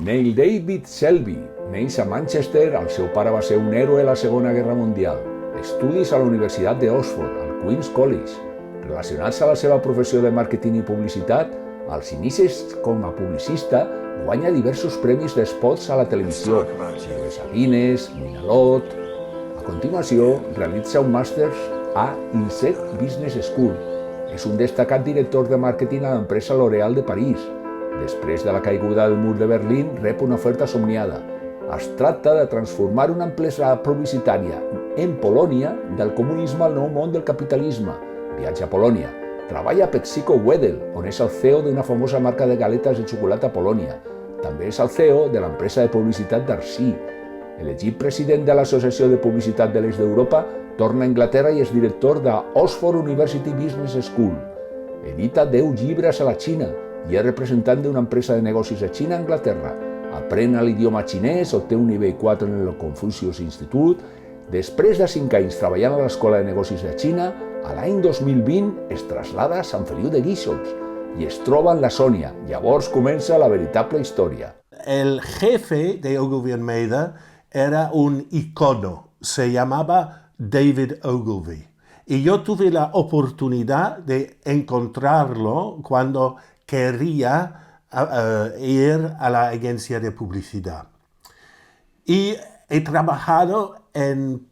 Neil David Selby neix a Manchester, el seu pare va ser un héroe a la Segona Guerra Mundial. Estudis a la Universitat d'Oxford, al Queen's College. Relacionats a la seva professió de màrqueting i publicitat, als inicis com a publicista guanya diversos premis d'espots a la televisió, Cervesa Guinness, Minalot. A continuació, realitza un màster a INSEAD Business School. És un destacat director de màrqueting a l'empresa L'Oréal de París. Després de la caiguda del mur de Berlín, rep una oferta somniada. Es tracta de transformar una empresa publicitària en Polònia del comunisme al nou món del capitalisme. Viatja a Polònia. Treballa a PepsiCo Wedel, on és el CEO d'una famosa marca de galetes de xocolata a Polònia. També és el CEO de l'empresa de publicitat Darcy. Elegit president de l'Associació de Publicitat de l'Est d'Europa, torna a Anglaterra i és director de Oxford University Business School. Edita 10 llibres a la Xina i és representant d'una empresa de negocis a Xina a Anglaterra. Aprèn l'idioma xinès, obté un nivell 4 en el Confucius Institute. Després de 5 anys treballant a l'Escola de Negocis de Xina, a l'any 2020 es traslada a Sant Feliu de Guíxols i es troba en la Sònia. Llavors comença la veritable història. El jefe de Ogilvy Maida era un icono, se llamaba David Ogilvy. Y yo tuve la oportunidad de encontrarlo cuando quería ir a la agencia de publicidad. Y he trabajado en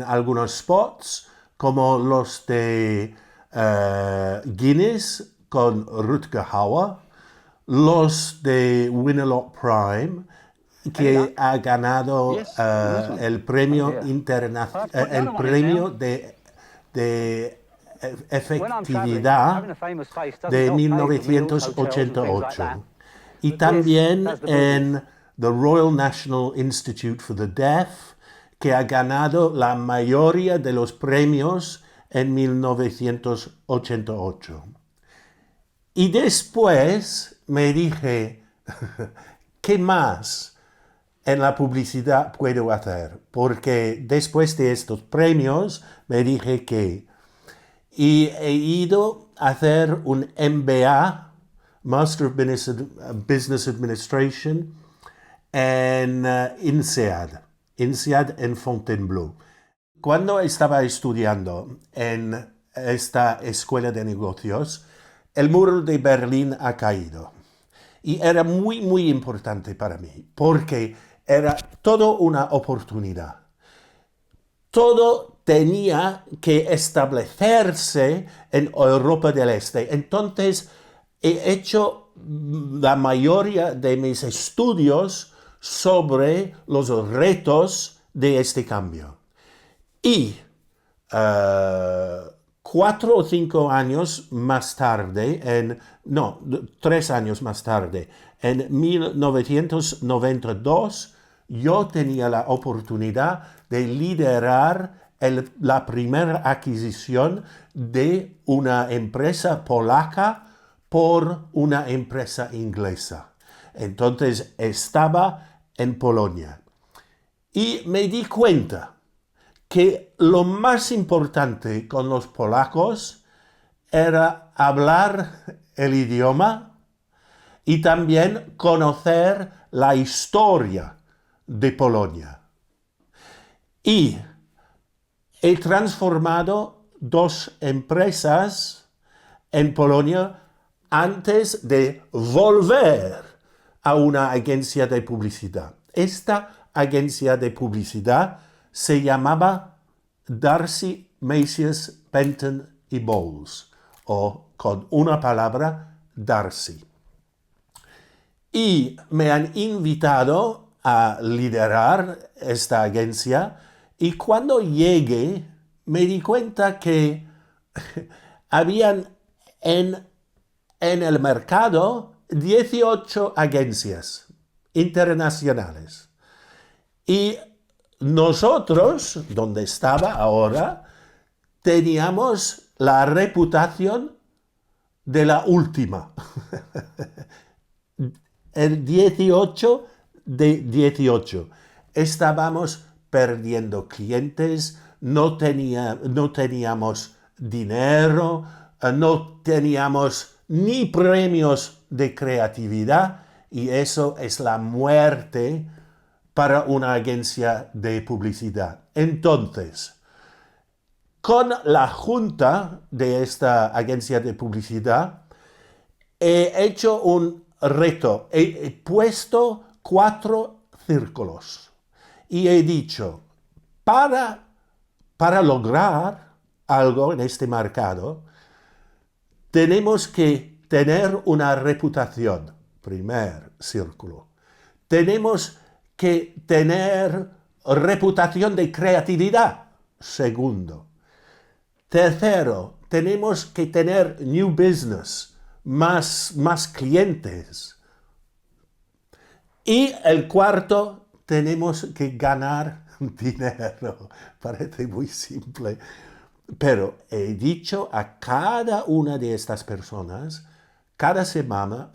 algunos spots, como los de Guinness con Rutger Hauer, los de Winalot Prime, que ha ganado el premio internacional, el premio de efectividad de 1988. Y también en the Royal National Institute for the Deaf, que ha ganado la mayoría de los premios en 1988. Y después me dije, ¿qué más en la publicidad puedo hacer? Porque después de estos premios me dije que he ido a hacer un MBA, Master of Business Administration, en INSEAD en Fontainebleau. Cuando estaba estudiando en esta escuela de negocios, el muro de Berlín ha caído. Y era muy, muy importante para mí, porque era toda una oportunidad. Todo tenía que establecerse en Europa del Este. Entonces, he hecho la mayoría de mis estudios sobre los retos de este cambio. Y 4 o 5 años más tarde, 3 años más tarde, en 1992, yo tenía la oportunidad de liderar la primera adquisición de una empresa polaca por una empresa inglesa. Entonces estaba en Polonia y me di cuenta que lo más importante con los polacos era hablar el idioma y también conocer la historia de Polonia. Y he transformado 2 empresas en Polonia antes de volver a una agencia de publicidad. Esta agencia de publicidad se llamaba Darcy, Macias, Benton y Bowles, o con una palabra, Darcy. Y me han invitado a liderar esta agencia y cuando llegué me di cuenta que habían en el mercado 18 agencias internacionales. Y nosotros, donde estaba ahora, teníamos la reputación de la última. El 18 de 18. Estábamos perdiendo clientes, no teníamos dinero, no teníamos ni premios de creatividad y eso es la muerte para una agencia de publicidad. Entonces, con la junta de esta agencia de publicidad, he hecho un reto. He puesto 4 círculos y he dicho, para lograr algo en este mercado, tenemos que tener una reputación, primer círculo. Tenemos que tener reputación de creatividad, segundo. Tercero, tenemos que tener new business, más clientes. Y el cuarto, tenemos que ganar dinero. Parece muy simple. Pero he dicho a cada una de estas personas, cada semana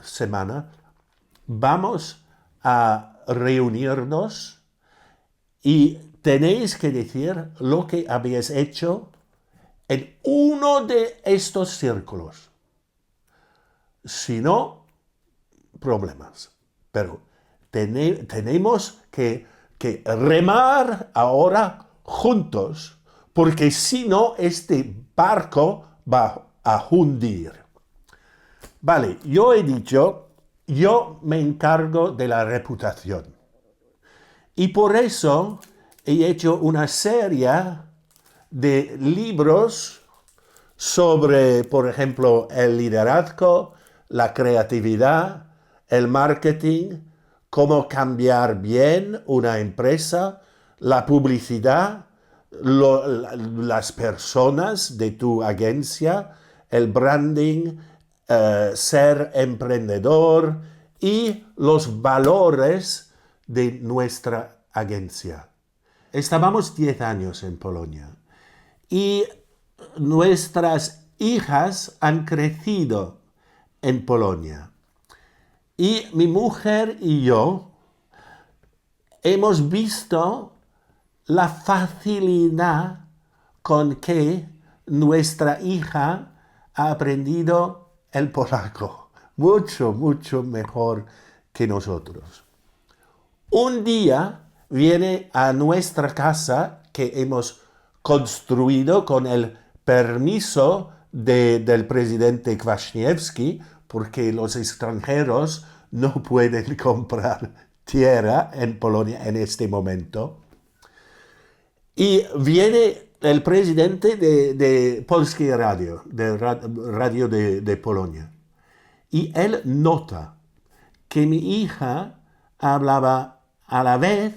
vamos a reunirnos y tenéis que decir lo que habéis hecho en uno de estos círculos. Si no, problemas. Pero tenemos que remar ahora juntos, porque si no, este barco va a hundir. Vale, yo he dicho, yo me encargo de la reputación. Y por eso he hecho una serie de libros sobre, por ejemplo, el liderazgo, la creatividad, el marketing, cómo cambiar bien una empresa, la publicidad, las personas de tu agencia, el branding, ser emprendedor y los valores de nuestra agencia. Estábamos 10 años en Polonia y nuestras hijas han crecido en Polonia. Y mi mujer y yo hemos visto la facilidad con que nuestra hija ha aprendido el polaco. Mucho mejor que nosotros. Un día viene a nuestra casa que hemos construido con el permiso del presidente Kwaśniewski, porque los extranjeros no pueden comprar tierra en Polonia en este momento. Y viene el presidente de Polskie Radio, de Radio de Polonia. Y él nota que mi hija hablaba a la vez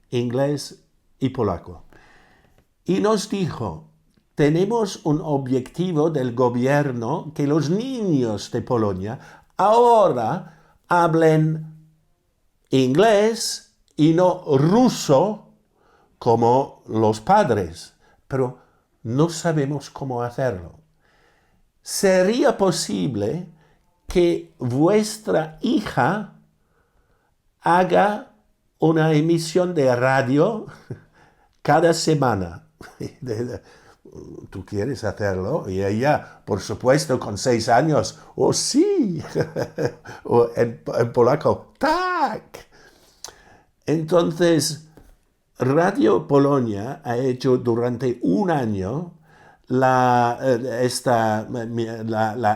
inglés y polaco. Y nos dijo, tenemos un objetivo del gobierno que los niños de Polonia ahora hablen inglés y no ruso como los padres, pero no sabemos cómo hacerlo. ¿Sería posible que vuestra hija haga una emisión de radio cada semana? ¿Tú quieres hacerlo? Y ella, por supuesto, con 6 años, ¡oh sí! O en polaco, ¡tak! Entonces, Radio Polonia ha hecho durante un año la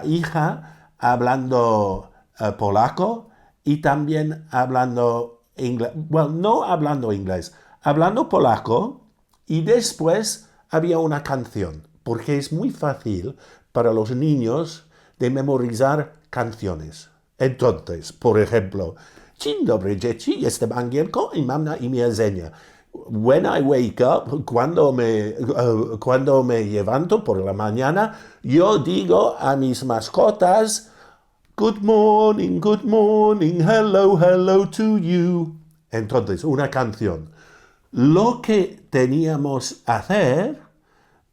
hija hablando polaco y también hablando inglés. Bueno, no hablando inglés, hablando polaco, y después había una canción, porque es muy fácil para los niños de memorizar canciones. Entonces, por ejemplo, Dzień dobry dzieci, jestem Angielko i mam na imię Zenia. When I wake up, cuando me levanto por la mañana, yo digo a mis mascotas, good morning, hello, hello to you. Entonces, una canción. Lo que teníamos que hacer,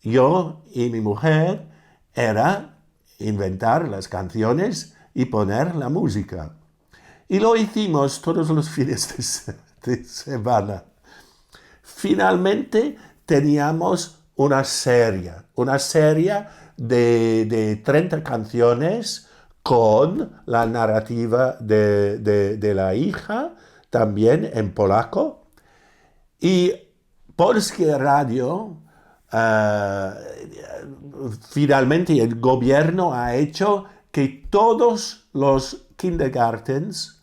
yo y mi mujer, era inventar las canciones y poner la música. Y lo hicimos todos los fines de semana. Finalmente teníamos una serie de 30 canciones con la narrativa de la hija, también en polaco. Y Polskie Radio, finalmente el gobierno ha hecho que todos los kindergartens,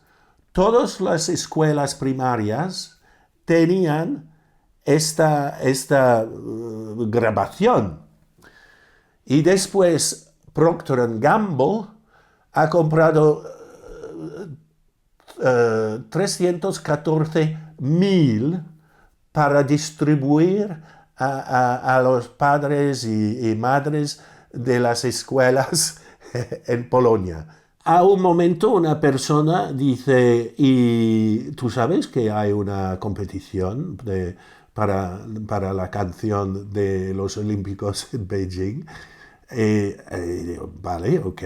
todas las escuelas primarias tenían esta grabación. Y después Procter & Gamble ha comprado 314,000 para distribuir a los padres y madres de las escuelas en Polonia. A un momento una persona dice, ¿y tú sabes que hay una competición para la canción de los Olímpicos en Beijing? Vale, ok.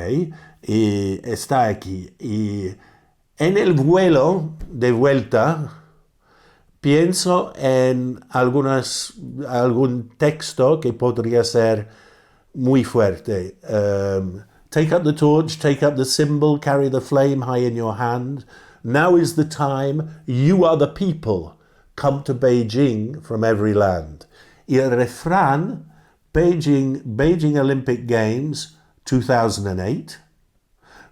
Y está aquí. Y en el vuelo de vuelta pienso en algún texto que podría ser muy fuerte. Take up the torch, take up the symbol, carry the flame high in your hand. Now is the time, you are the people. Come to Beijing from every land. Y el refrán, Beijing Olympic Games 2008.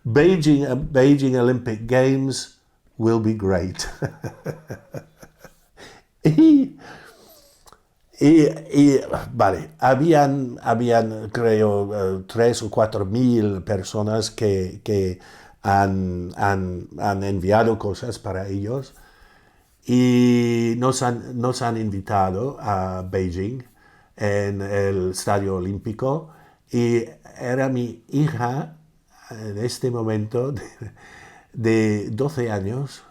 Beijing Olympic Games will be great. Vale, habían creo 3 o 4 mil personas que han enviado cosas para ellos y nos han invitado a Beijing en el Estadio Olímpico y era mi hija en este momento de 12 años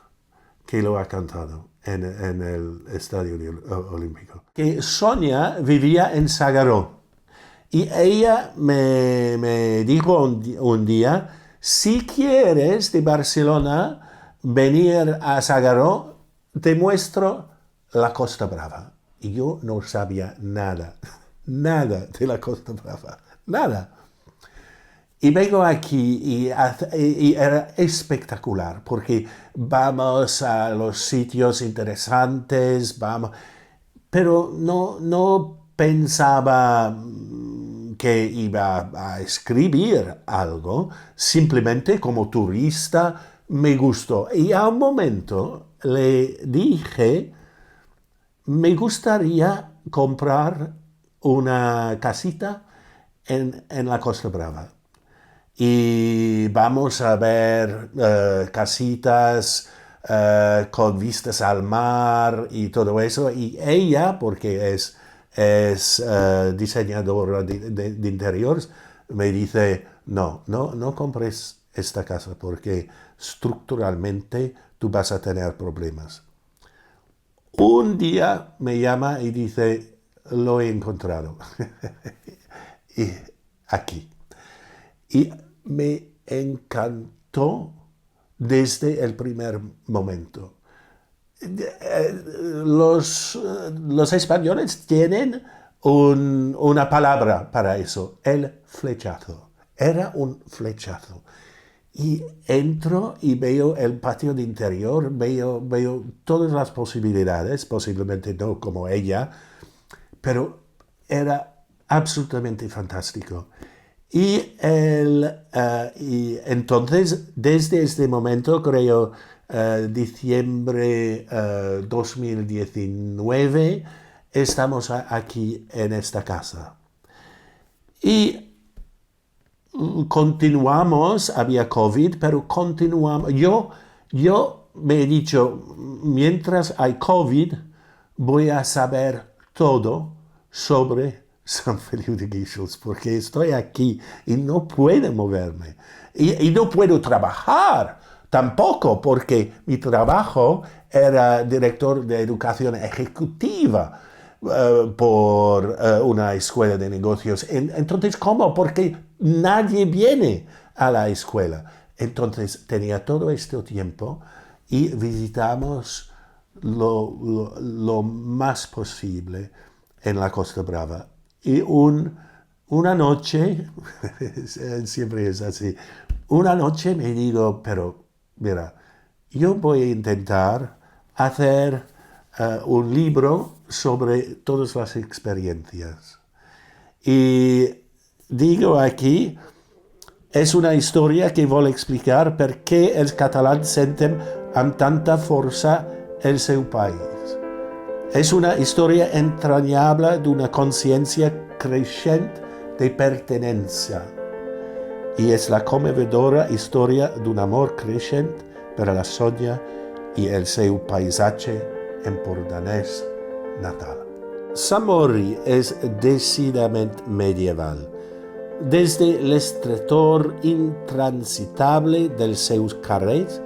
que lo ha cantado en el Estadio Olímpico. Que Sonia vivía en Sagaró y ella me dijo un día, si quieres de Barcelona venir a Sagaró, te muestro la Costa Brava. Y yo no sabía nada de la Costa Brava, nada. Y vengo aquí y era espectacular, porque vamos a los sitios interesantes, pero no pensaba que iba a escribir algo, simplemente como turista me gustó. Y a un momento le dije, me gustaría comprar una casita en la Costa Brava. Y vamos a ver casitas con vistas al mar y todo eso. Y ella, porque es diseñadora de interiores, me dice, no compres esta casa porque estructuralmente tú vas a tener problemas. Un día me llama y dice, lo he encontrado. Y aquí. Y me encantó desde el primer momento. Los españoles tienen una palabra para eso, el flechazo. Era un flechazo. Y entro y veo el patio de interior, veo todas las posibilidades, posiblemente no como ella, pero era absolutamente fantástico. Y entonces, desde este momento, creo, diciembre 2019, estamos aquí en esta casa. Y continuamos, había COVID, pero continuamos. Yo me he dicho, mientras hay COVID, voy a saber todo sobre Sant Feliu de Guíxols, porque estoy aquí y no puedo moverme. Y no puedo trabajar tampoco, porque mi trabajo era director de educación ejecutiva por una escuela de negocios. Entonces, ¿cómo? Porque nadie viene a la escuela. Entonces, tenía todo este tiempo y visitamos lo más posible en la Costa Brava. Y una noche, siempre es así, Una noche me digo, pero mira, yo voy a intentar hacer un libro sobre todas las experiencias. Y digo aquí, és una història que vol explicar per què els catalans sentem amb tanta força el seu país. És una història entranyable d'una consciència creixent de pertinença. I és la commovedora història d'un amor creixent per a la Sònia i el seu paisatge empordanès natal. Sant Mori és decididament medieval. Des de l'estretor intransitable dels seus carrers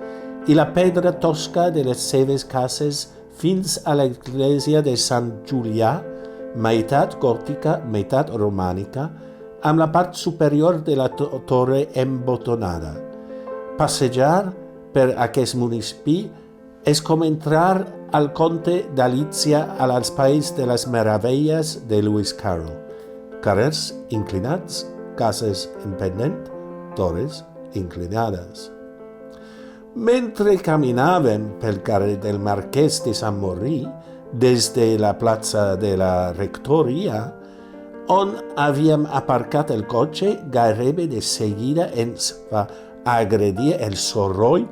i la pedra tosca de les seves cases fins a l'església de Sant Julià, meitat gòtica, meitat romànica, amb la part superior de la torre embotonada. Passejar per aquest municipi és com entrar al conte d'Alícia a l'País de les Meravelles de Lewis Carroll. Carrers inclinats, cases en pendent, torres inclinades. Mentre caminàvem pel carrer del Marquès de Sant Mori, des de la plaça de la Rectoria, on havíem aparcat el cotxe, gairebé de seguida ens va agredir el soroll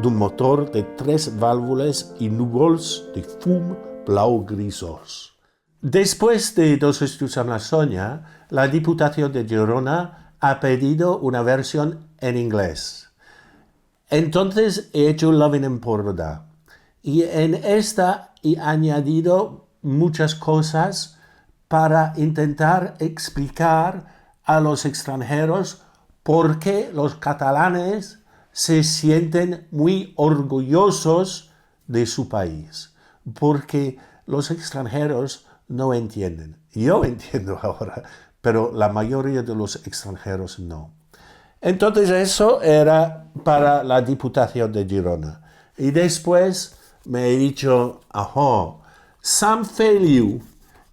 d'un motor de 3 vàlvules i núvols de fum blau grisós. Después de 2 estudios en la Sonia, la Diputación de Girona ha pedido una versión en inglés. Entonces he hecho Loving Emporda y en esta he añadido muchas cosas para intentar explicar a los extranjeros por qué los catalanes se sienten muy orgullosos de su país, porque los extranjeros no entienden. Yo entiendo ahora, pero la mayoría de los extranjeros no. Entonces eso era para la Diputación de Girona. Y después me he dicho, Sant Feliu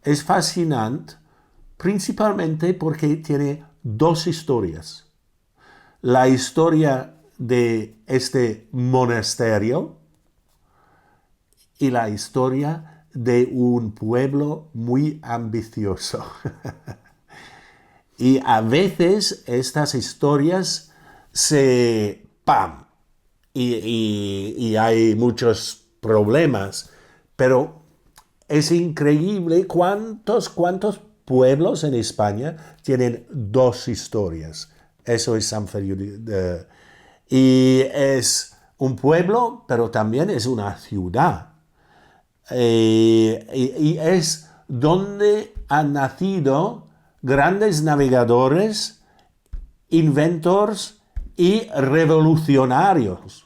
es fascinante principalmente porque tiene 2 historias. La historia de este monasterio y la historia de un pueblo muy ambicioso. Y a veces estas historias y hay muchos problemas, pero es increíble cuántos pueblos en España tienen 2 historias. Eso es Sant Feliu. Y es un pueblo, pero también es una ciudad. Y es donde han nacido grandes navegadores, inventores y revolucionarios.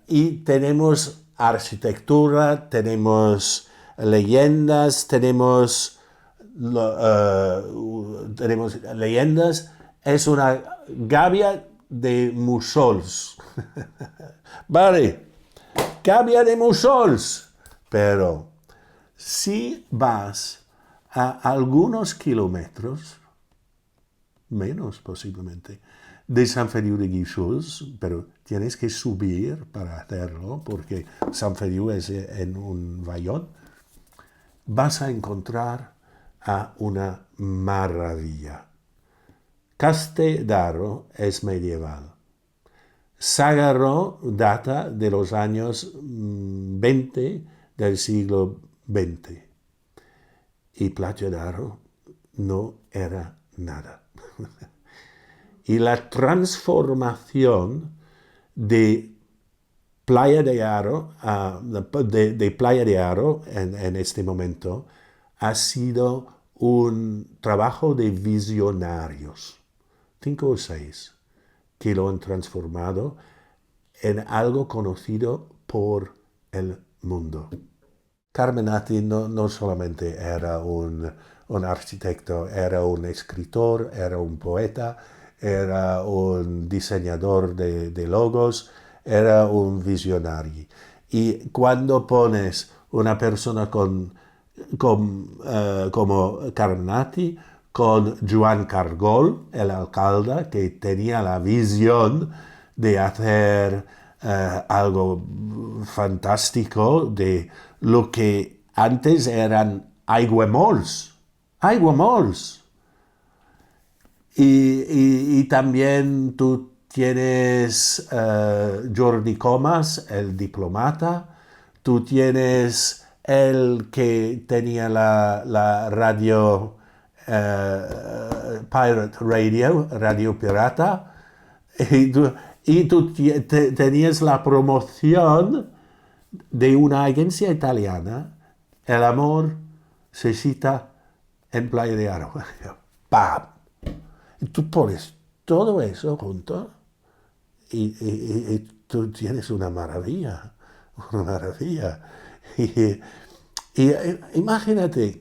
Y tenemos arquitectura, tenemos leyendas, tenemos leyendas. Es una gavia de Mussols. Vale, gavia de Mussols. Pero si vas a algunos kilómetros, menos posiblemente, de Sant Feliu de Guíxols, pero tienes que subir para hacerlo, porque Sant Feliu es en un vallón, vas a encontrar a una maravilla. Caste d'Aro es medieval. Ságaro data de los años 20 del siglo XX. Y Playa d'Aro no era nada. Y la transformación de Playa de Aro, de Playa de Aro en este momento ha sido un trabajo de visionarios, 5 o 6, que lo han transformado en algo conocido por el mundo. Carminati no solamente era un arquitecto, era un escritor, era un poeta, era un diseñador de logos, era un visionario. Y cuando pones una persona como Carminati con Joan Cargol, el alcalde, que tenía la visión de hacer algo fantástico de lo que antes eran aiguamolls. Aiguamolls. Y también tú tienes Jordi Comas, el diplomata. Tú tienes el que tenía la radio, Pirate Radio, Radio Pirata. Y tú tenías la promoción de una agencia italiana. El amor se cita en Playa de Aro. ¡Pam! Y tú pones todo eso junto y tú tienes una maravilla. Una maravilla. Y imagínate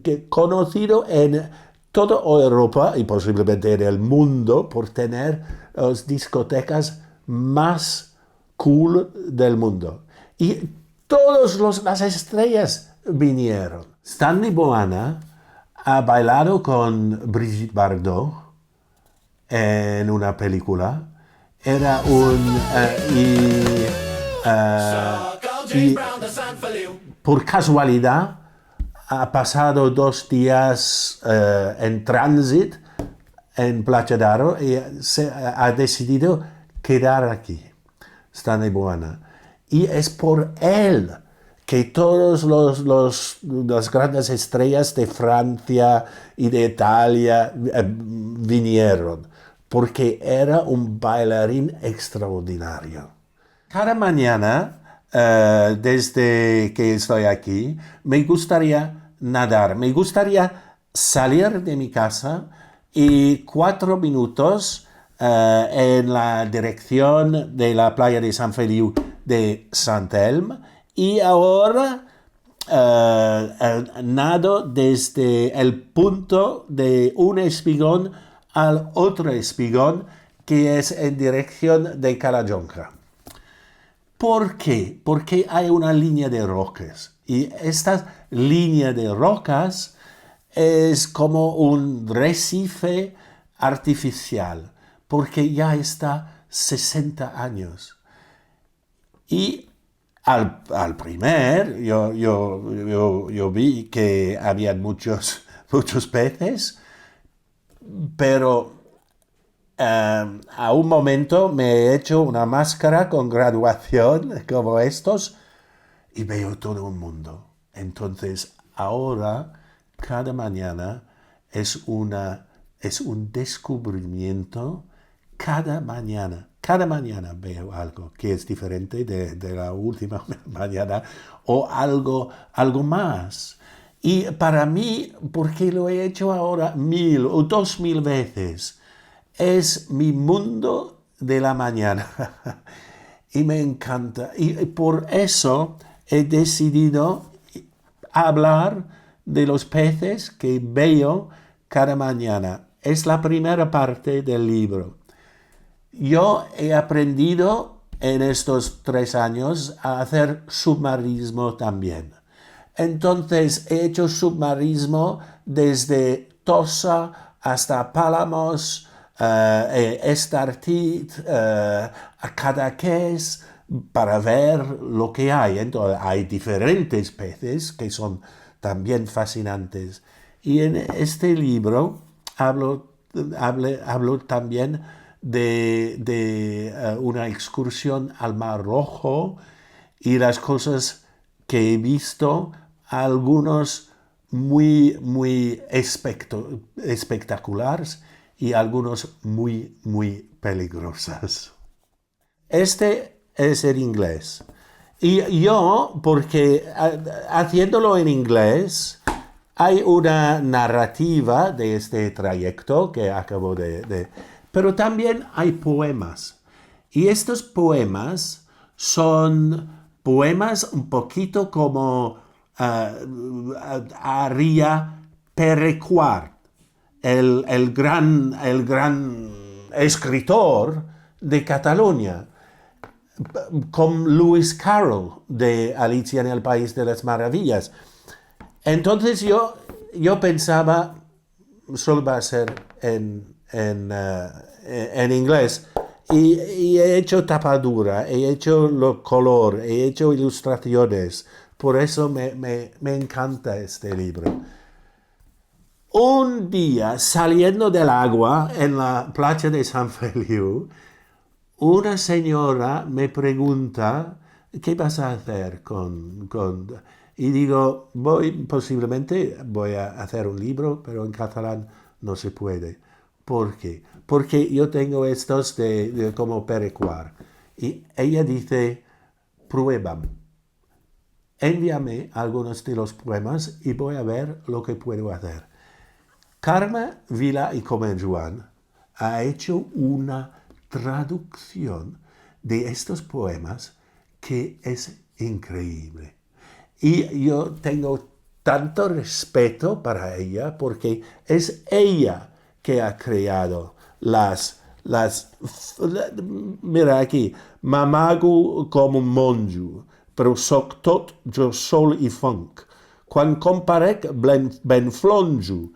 que conocido en toda Europa y posiblemente en el mundo por tener las discotecas más cool del mundo. Y todas las estrellas vinieron. Stanley Boana ha bailado con Brigitte Bardot en una película. Era y por casualidad ha pasado 2 días en tránsito en Playa de Aro y ha decidido quedar aquí, Stanley Boana. Y es por él que todas las grandes estrellas de Francia y de Italia vinieron, porque era un bailarín extraordinario. Cada mañana, desde que estoy aquí, me gustaría nadar, me gustaría salir de mi casa y 4 minutos en la dirección de la playa de Sant Feliu de Sant Elm, y ahora nado desde el punto de un espigón al otro espigón, que es en dirección de Calajunca. ¿Por qué? Porque hay una línea de rocas, y esta línea de rocas es como un recife artificial, porque ya está 60 años. Y al primer, yo vi que había muchos peces, pero a un momento me he hecho una máscara con graduación como estos y veo todo un mundo. Entonces ahora cada mañana es un descubrimiento. Cada mañana veo algo que es diferente de la última mañana, o algo más. Y para mí, porque lo he hecho ahora 1000 o 2000 veces, es mi mundo de la mañana. Y me encanta. Y por eso he decidido hablar de los peces que veo cada mañana. Es la primera parte del libro. Yo he aprendido en estos 3 años a hacer submarinismo también. Entonces he hecho submarinismo desde Tossa hasta Pálamos, Estartit, a Cadaqués, para ver lo que hay. Entonces hay diferentes peces que son también fascinantes. Y en este libro hablo también de una excursión al Mar Rojo y las cosas que he visto, algunos muy espectaculares y algunos muy peligrosos. Este es el inglés. Y yo, porque haciéndolo en inglés, hay una narrativa de este trayecto que acabo pero también hay poemas. Y estos poemas son poemas un poquito como haría Pere-Quart, el gran escritor de Cataluña, con Lewis Carroll de Alicia en el País de las Maravillas. Entonces yo pensaba, solo va a ser en inglés. Y he hecho tapadura, he hecho color, he hecho ilustraciones. Por eso me encanta este libro. Un día, saliendo del agua en la playa de San Feliu, una señora me pregunta, ¿qué vas a hacer Y digo, posiblemente voy a hacer un libro, pero en catalán no se puede. ¿Por qué? Porque yo tengo estos de como perecuar. Y ella dice, pruébame. Envíame algunos de los poemas y voy a ver lo que puedo hacer. Carme Vila y Comenjuan ha hecho una traducción de estos poemas que es increíble. Y yo tengo tanto respeto para ella porque es ella que ha creado mira aquí, Mamagu como monjo, però soc tot jo sol i funk. Quan comparec ben flonjo,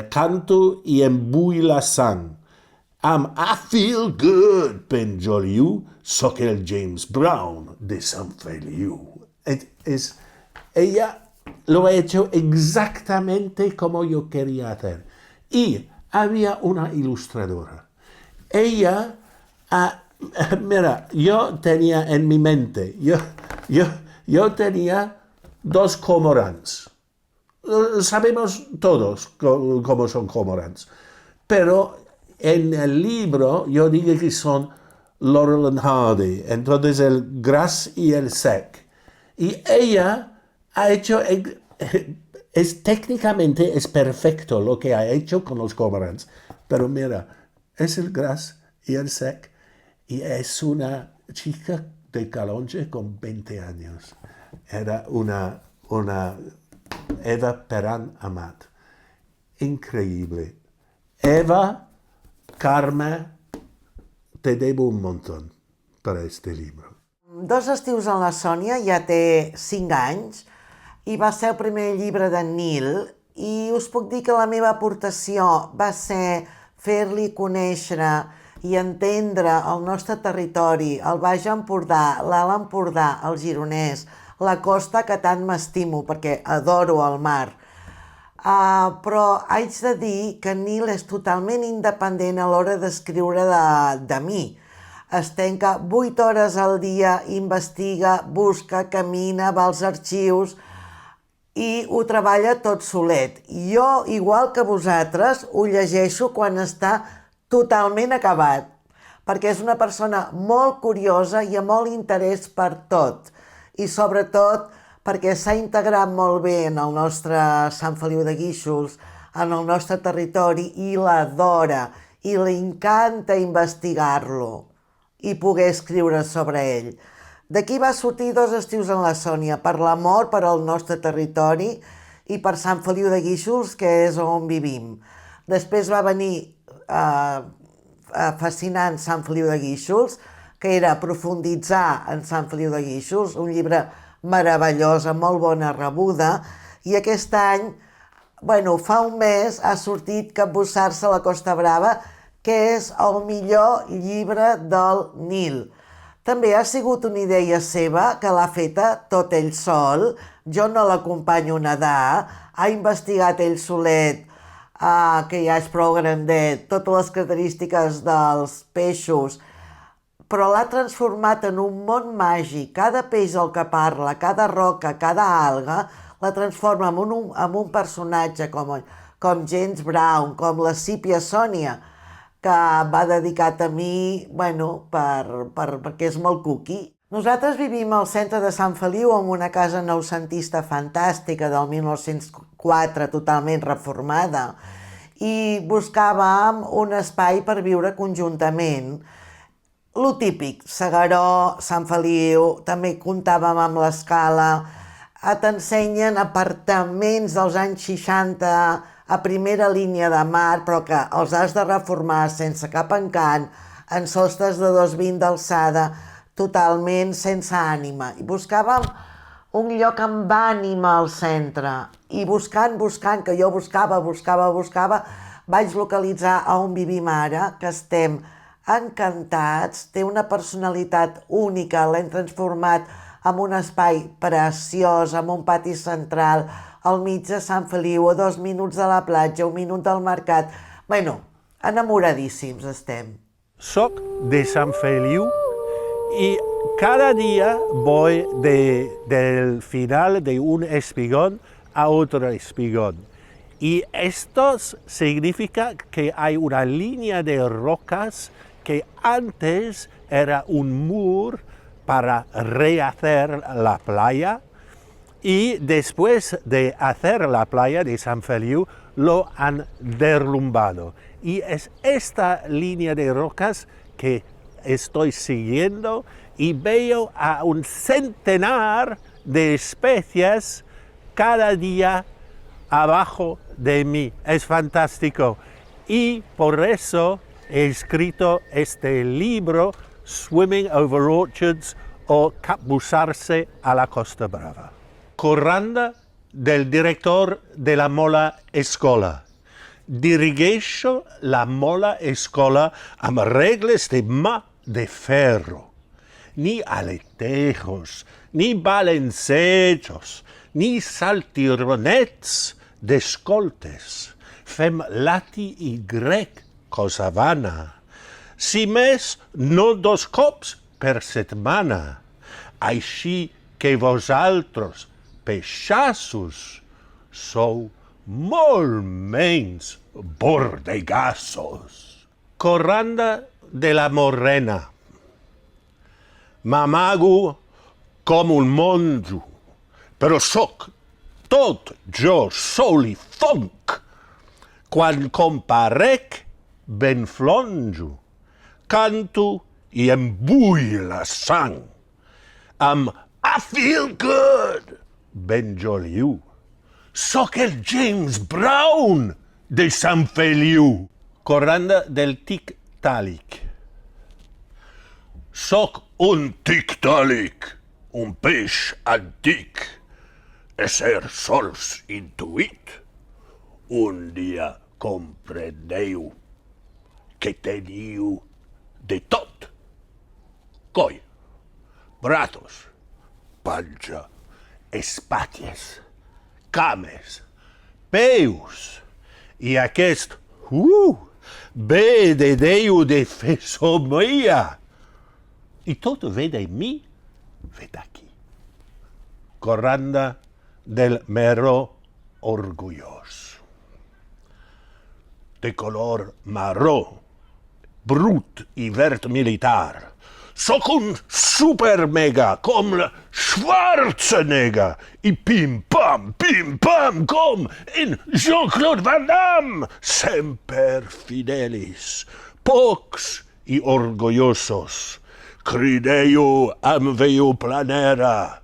canto i em bull la sang. I feel good, Benjoliu, soc el James Brown de San Feliu. Ella lo ha hecho exactamente como yo quería hacer. Y había una ilustradora. Ella, mira, yo tenía en mi mente, yo tenía 2 cormorants. Sabemos todos cómo son cormorants. Pero en el libro yo digo que son Laurel and Hardy, entonces el gras y el sec. Y ella ha hecho, técnicamente es perfecto lo que ha hecho con los cormorants. Pero mira, es el gras y el sec. Y es una chica de Calonge con 20 años. Era una Eva Peran Amat. Increíble. Eva, Carme, te debo un montón per este libro. Dos estius en la Sònia ja té 5 anys i va ser el primer llibre d'en Nil i us puc dir que la meva aportació va ser fer-li conèixer i entendre el nostre territori, el Baix Empordà, l'Alt Empordà, el Gironès, la costa que tant m'estimo perquè adoro el mar. Però haig de dir que en Nil és totalment independent a l'hora d'escriure de mi. Es tanca 8 hores al dia, investiga, busca, camina, va als arxius i ho treballa tot solet. Jo, igual que vosaltres, ho llegeixo quan està totalment acabat, perquè és una persona molt curiosa i amb molt interès per tot. I sobretot perquè s'ha integrat molt bé en el nostre Sant Feliu de Guíxols, en el nostre territori, i l'adora, i li encanta investigar-lo i poder escriure sobre ell. D'aquí va sortir Dos estius en la Sònia, per l'amor per al nostre territori i per Sant Feliu de Guíxols, que és on vivim. Després va venir Fascinant Sant Feliu de Guíxols, que era profunditzar en Sant Feliu de Guíxols, un llibre meravellós, amb molt bona rebuda, i aquest any, fa un mes, ha sortit Capbussar-se a la Costa Brava, que és el millor llibre del Nil. També ha sigut una idea seva, que l'ha feta tot ell sol, jo no l'acompanyo a nedar, ha investigat ell solet, que ja és prou grandet, totes les característiques dels peixos, però l'ha transformat en un món màgic. Cada peix del que parla, cada roca, cada alga, la transforma en un personatge com James Brown, com la Sípia Sònia, que va dedicat a mi, perquè és molt cuqui. Nosaltres vivim al centre de Sant Feliu en una casa noucentista fantàstica del 1904, totalment reformada, i buscàvem un espai per viure conjuntament. Lo típic, S'Agaró, Sant Feliu, també comptàvem amb l'Escala, t'ensenyen apartaments dels anys 60 a primera línia de mar, però que els has de reformar sense cap encant, en sostres de 2,20 d'alçada, totalment sense ànima. I buscàvem un lloc amb ànima al centre. I buscant, que jo buscava, vaig localitzar a on vivim ara, que estem encantats, té una personalitat única, l'hem transformat en un espai preciós, amb un pati central, al mig de Sant Feliu, a 2 minuts de la platja, 1 minut del mercat. Bueno, enamoradíssims estem. Soc de Sant Feliu y cada día voy del final de un espigón a otro espigón. Y esto significa que hay una línea de rocas que antes era un muro para rehacer la playa, y después de hacer la playa de San Feliu lo han derrumbado. Y es esta línea de rocas que estoy siguiendo y veo a un centenar de especies cada día abajo de mí. Es fantástico. Y por eso he escrito este libro, Swimming Over Orchards, o Capbussarse a la Costa Brava. Corranda del director de la Mola Escola. Dirigeixo la Mola Escola amb regles de mà de ferro. Ni aletejos, ni balancejos, ni saltironets d'escoltes. Fem lati i grec, cosa vana. Si més, no 2 cops per setmana. Així que vosaltres, peixassos, sou molt menys bordegassos. Corranda de la Morrena. M'amago com un monjo, però sóc tot jo sol i fonc. Quan comparec, ben flonjo, canto i em bull la sang. Amb I feel good, ben joliu. Soc el James Brown de Sant Feliu. Corranda del tic-tàlic. Soc un tic-tàlic, un peix antic, ésser sols intuït. Un dia comprendeu que teniu de tot. Coll, braços, panxa, espatlles, cames, peus, i aquest ve de Déu de fesomia. I tot ve de mi, ve d'aquí. Corranda del Meró orgullós. De color marró, brut i verd militar. Soc un super-mega com la Schwarzenegger i pim-pam, com en Jean-Claude Van Damme. Semper fidelis, pocs i orgullosos. Crideu amb veu planera.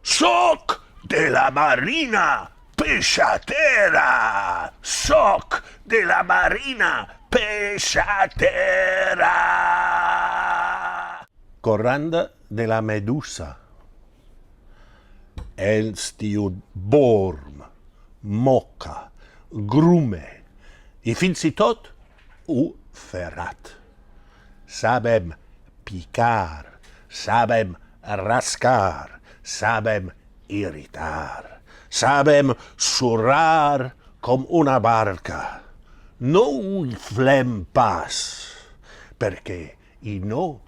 Soc de la Marina Peixatera. Soc de la Marina Peixatera. Corranda de la Medusa. Els diuen borm, moca, grume i fins i tot ferrat. Sabem picar, sabem rascar, sabem irritar, sabem surrar com una barca. No ho flem pas, perquè, i no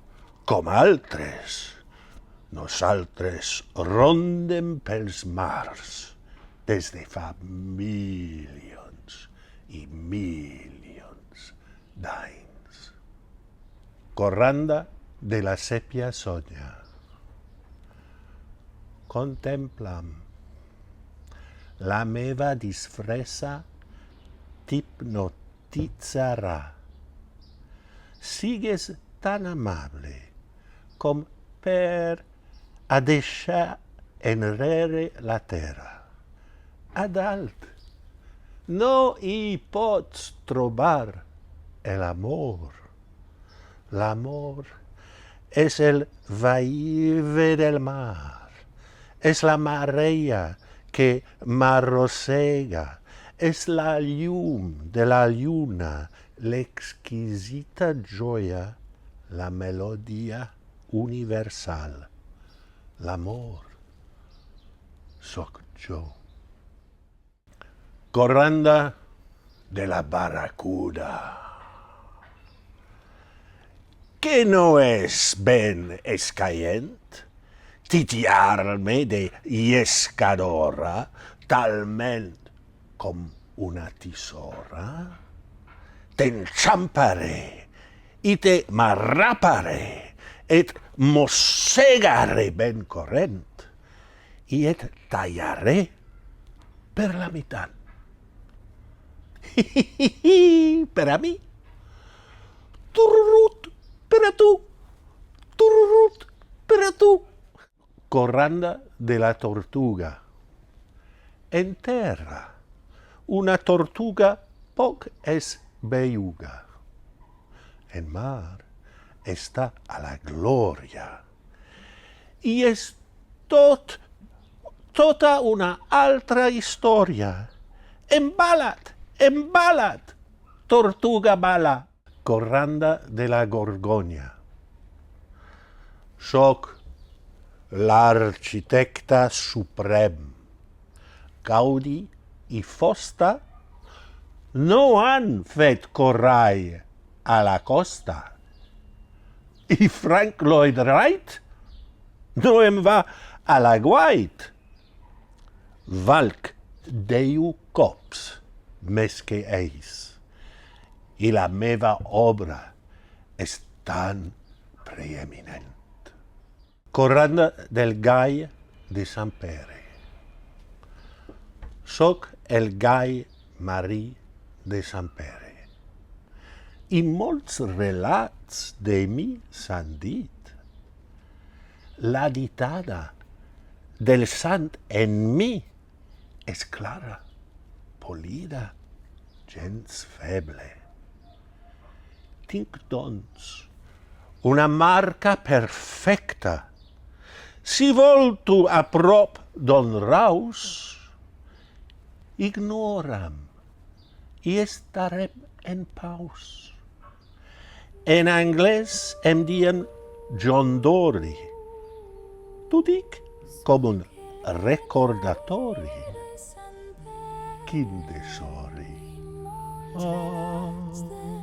com altres, nosaltres rondem pels mars des de fa milions i milions d'anys. Corranda de la sèpia Sonia. Contemplam. La meva disfressa t'hipnotitzarà. Sigues tan amable com per a deixar enrere la terra. A dalt no hi pots trobar l'amor. L'amor és el vaive del mar, es la marea que m'arrossega, es la llum de la lluna, l'exquisita joia, la melodia universal. L'amor soc jo. Corranda de la barracuda, que no és ben escaient, titiar-me de llescadora, talment com una tisora, t'enxamparé i te m'arraparé, et mossegaré ben corrent, i et tallaré per la meitat. Per a mi, tururut per a tu, tururut per a tu. Corranda de la tortuga. En terra, una tortuga poc es belluga. En mar està a la glòria. I és tota una altra història. Embala't, tortuga bala. Corranda de la Gorgonya. Soc l'arquitecte suprem. Gaudí i Fusta no han fet corall a la costa. I Frank Lloyd Wright no em va a la guait. Valc 10 cops més que ells. I la meva obra és tan preeminent. Corranda del gall de Sant Pere. Soc el gall marí de Sant Pere. I molts relats de mi s'han dit. La ditada del sant en mi és clara, polida, gens feble. Tinc, doncs, una marca perfecta. Si vol tu a prop d'on raus, ignora'm i estarem en paus. En anglès em diuen John Dory. T'ho dic com un recordatori. Quin desori. Oh.